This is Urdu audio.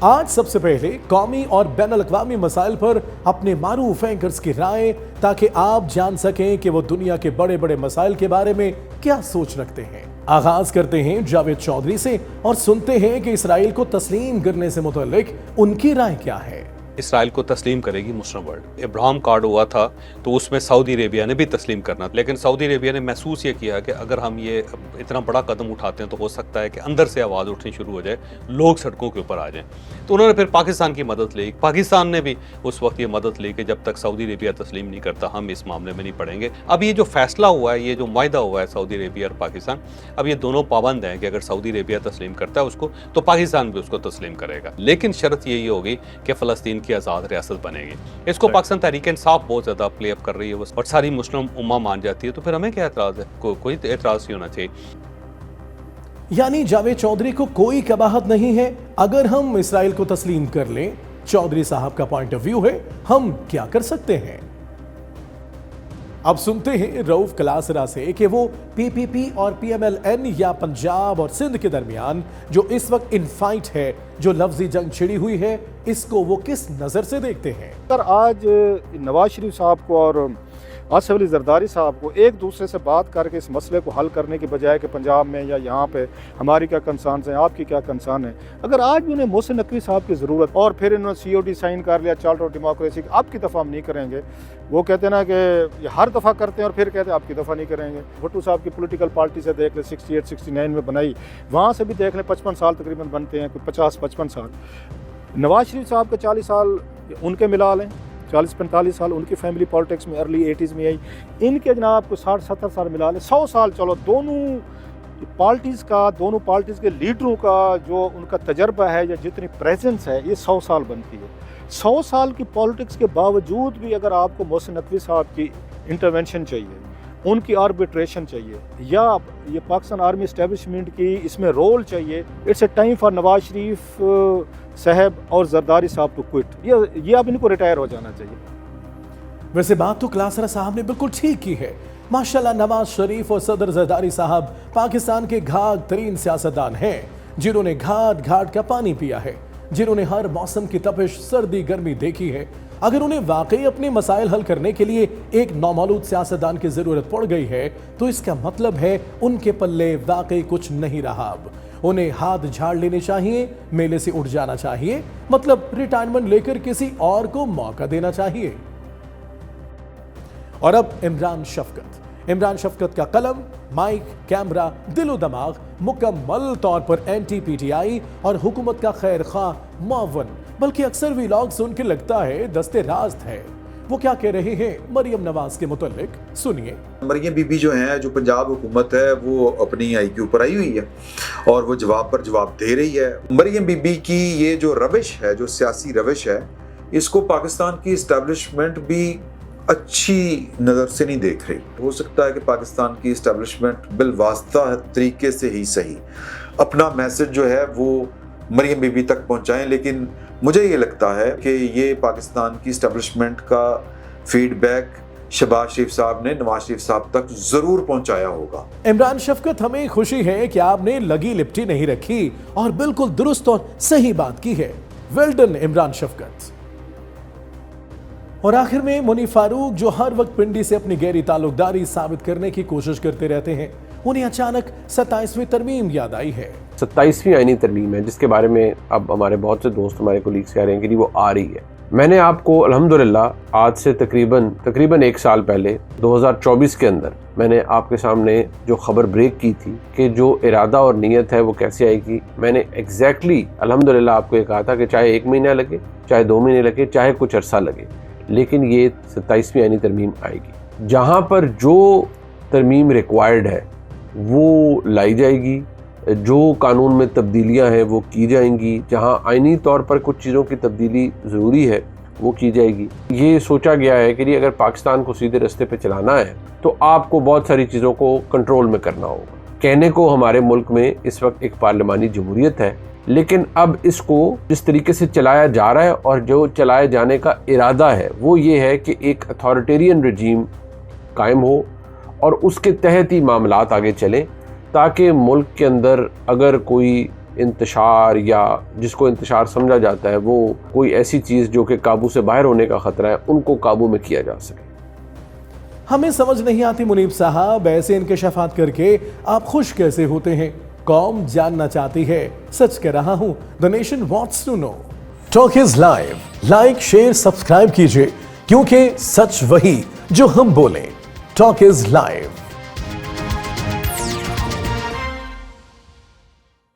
آج سب سے پہلے قومی اور بین الاقوامی مسائل پر اپنے معروف اینکرز کی رائے، تاکہ آپ جان سکیں کہ وہ دنیا کے بڑے بڑے مسائل کے بارے میں کیا سوچ رکھتے ہیں۔ آغاز کرتے ہیں جاوید چودھری سے اور سنتے ہیں کہ اسرائیل کو تسلیم کرنے سے متعلق ان کی رائے کیا ہے۔ اسرائیل کو تسلیم کرے گی مسلم ورلڈ۔ ابراہم کارڈ ہوا تھا تو اس میں سعودی عربیہ نے بھی تسلیم کرنا، لیکن سعودی عربیہ نے محسوس یہ کیا کہ اگر ہم یہ اتنا بڑا قدم اٹھاتے ہیں تو ہو سکتا ہے کہ اندر سے آواز اٹھنی شروع ہو جائے، لوگ سڑکوں کے اوپر آ جائیں۔ تو انہوں نے پھر پاکستان کی مدد لی۔ پاکستان نے بھی اس وقت یہ مدد لی کہ جب تک سعودی عربیہ تسلیم نہیں کرتا ہم اس معاملے میں نہیں پڑیں گے۔ اب یہ جو فیصلہ ہوا ہے، یہ جو معاہدہ ہوا ہے سعودی عربیہ اور پاکستان، اب یہ دونوں پابند ہیں کہ اگر سعودی عربیہ تسلیم کرتا ہے اس کو تو پاکستان بھی اس کو تسلیم کرے گا، لیکن شرط یہی ہوگی کہ فلسطین کی آزاد ریاست بنے گی۔ اس کو پاکستان تحریک انصاف بہت زیادہ پلے اپ کر رہی ہے اور ساری مسلم امہ مان جاتی ہے، تو پھر ہمیں کیا اعتراض ہے؟ کوئی اعتراض نہیں ہونا چاہیے۔ یعنی جاوید چودھری کو کوئی قباحت نہیں ہے اگر ہم اسرائیل کو تسلیم کر لیں۔ چودھری صاحب کا پوائنٹ آف ویو ہے، ہم کیا کر سکتے ہیں؟ اب سنتے ہیں رؤف کلاسرا سے کہ وہ پی پی پی اور پی ایم ایل این یا پنجاب اور سندھ کے درمیان جو اس وقت ان فائٹ ہے، جو لفظی جنگ چھڑی ہوئی ہے، اس کو وہ کس نظر سے دیکھتے ہیں؟ آج نواز شریف صاحب کو اور آصف علی زرداری صاحب کو ایک دوسرے سے بات کر کے اس مسئلے کو حل کرنے کی بجائے کہ پنجاب میں یا یہاں پہ ہماری کیا کنسرنز ہیں، آپ کی کیا کنسرن ہے، اگر آج بھی انہیں محسن نقوی صاحب کی ضرورت اور پھر انہوں نے سی او ڈی سائن کر لیا چارٹر آف ڈیموکریسی، اب کی دفعہ ہم نہیں کریں گے۔ وہ کہتے ہیں نا کہ یہ ہر دفعہ کرتے ہیں اور پھر کہتے ہیں اب کی دفعہ نہیں کریں گے۔ بھٹو صاحب کی پولیٹیکل پارٹی سے دیکھ لیں 68 69 میں بنائی، وہاں سے بھی دیکھ لیں 55 سال تقریباً بنتے ہیں، کوئی 50-55 سال۔ نواز شریف صاحب کے 40 سال ان کے ملا لیں، 40-45 سال ان کی فیملی پالیٹکس میں ارلی 80s میں آئی، ان کے جناب کو 60-70 سال ملا لیں، 100 سال چلو۔ دونوں پارٹیز کے لیڈروں کا جو ان کا تجربہ ہے یا جتنی پریزنس ہے، یہ 100 سال بنتی ہے۔ 100 سال کی پالیٹکس کے باوجود بھی اگر آپ کو محسن نقوی صاحب کی انٹرونشن چاہیے، ان کی آربیٹریشن چاہیے، یا یہ پاکستان آرمی اسٹیبلشمنٹ کی اس میں رول چاہیے، it's a time for Nawaz Sharif صاحب اور زرداری صاحب ٹو کوئٹ۔ یہ اب ان کو ریٹائر ہو جانا چاہیے۔ ویسے بات تو کلاسرا صاحب نے بالکل ٹھیک کی ہے۔ ماشاءاللہ نواز شریف اور صدر زرداری صاحب پاکستان کے گھاٹ ترین سیاستدان ہیں، جنہوں نے گھاٹ گھاٹ کا پانی پیا ہے، جنہوں نے ہر موسم کی تپش، سردی گرمی دیکھی ہے۔ اگر انہیں واقعی اپنے مسائل حل کرنے کے لیے ایک نومولود سیاستدان کی ضرورت پڑ گئی ہے تو اس کا مطلب ہے ان کے پلے واقعی کچھ نہیں رہا۔ اب انہیں ہاتھ جھاڑ لینے چاہیے، میلے سے اٹھ جانا چاہیے، مطلب ریٹائرمنٹ لے کر کسی اور کو موقع دینا چاہیے۔ اور اب عمران شفقت کا قلم، مائک، کیمرہ، دل و دماغ مکمل طور پر اینٹی پی ٹی آئی اور حکومت کا خیر خواہ معاون، بلکہ اکثر ویلاگ سن کے لگتا ہے دستے راست ہے۔ وہ کیا کہہ رہے ہیں مریم نواز کے متعلق، سنیے۔ مریم بی بی جو ہیں، جو پنجاب حکومت ہے، وہ اپنی آئی کیو پر آئی ہوئی ہے اور وہ جواب پر جواب دے رہی ہے۔ مریم بی بی کی یہ جو روش ہے، جو سیاسی روش ہے، اس کو پاکستان کی اسٹیبلشمنٹ بھی اچھی نظر سے نہیں دیکھ رہی۔ ہو سکتا ہے کہ پاکستان کی اسٹیبلشمنٹ بالواسطہ طریقے سے ہی صحیح اپنا میسج جو ہے وہ مریم بی بی تک پہنچائیں، لیکن مجھے یہ لگتا ہے کہ یہ پاکستان کی اسٹیبلشمنٹ کا فیڈ بیک شہباز شریف صاحب نے نواز شریف صاحب تک ضرور پہنچایا ہوگا۔ عمران شفقت، ہمیں خوشی ہے کہ آپ نے لگی لپٹی نہیں رکھی اور بالکل درست اور صحیح بات کی ہے۔ ویل ڈن عمران شفقت۔ اور آخر میں منی فاروق، جو ہر وقت پنڈی سے اپنی گہری تعلق داری ثابت کرنے کی کوشش کرتے رہتے ہیں، انہیں اچانک 27ویں ترمیم یاد آئی ہے۔ 27ویں آئینی ترمیم ہے جس کے بارے میں اب ہمارے بہت سے دوست، ہمارے کولیگز کہہ رہے ہیں کہ وہ آ رہی ہے۔ میں نے آپ کو الحمدللہ آج سے تقریباً 1 سال پہلے 2024 کے اندر میں نے آپ کے سامنے جو خبر بریک کی تھی کہ جو ارادہ اور نیت ہے وہ کیسے آئے گی، میں نے ایگزیکٹلی الحمدللہ آپ کو یہ کہا تھا کہ چاہے 1 مہینہ لگے، چاہے 2 مہینے لگے، چاہے کچھ عرصہ لگے، لیکن یہ 27ویں آئینی ترمیم آئے گی۔ جہاں پر جو ترمیم ریکوائرڈ ہے وہ لائی جائے گی، جو قانون میں تبدیلیاں ہیں وہ کی جائیں گی، جہاں آئینی طور پر کچھ چیزوں کی تبدیلی ضروری ہے وہ کی جائے گی۔ یہ سوچا گیا ہے کہ اگر پاکستان کو سیدھے رستے پہ چلانا ہے تو آپ کو بہت ساری چیزوں کو کنٹرول میں کرنا ہوگا۔ کہنے کو ہمارے ملک میں اس وقت ایک پارلیمانی جمہوریت ہے، لیکن اب اس کو جس طریقے سے چلایا جا رہا ہے اور جو چلائے جانے کا ارادہ ہے وہ یہ ہے کہ ایک اتھارٹیرین رجیم قائم ہو اور اس کے تحت ہی معاملات آگے چلیں، تاکہ ملک کے اندر اگر کوئی انتشار یا جس کو انتشار سمجھا جاتا ہے وہ کوئی ایسی چیز جو کہ قابو سے باہر ہونے کا خطرہ ہے ان کو قابو میں کیا جا سکے۔ ہمیں سمجھ نہیں آتی منیب صاحب، ایسے انکشافات کر کے آپ خوش کیسے ہوتے ہیں؟ قوم جاننا چاہتی ہے، سچ کہہ رہا ہوں، the nation wants to know. Talk is live, like share subscribe کیجئے، کیونکہ سچ وہی جو ہم بولیں۔ Talk is live.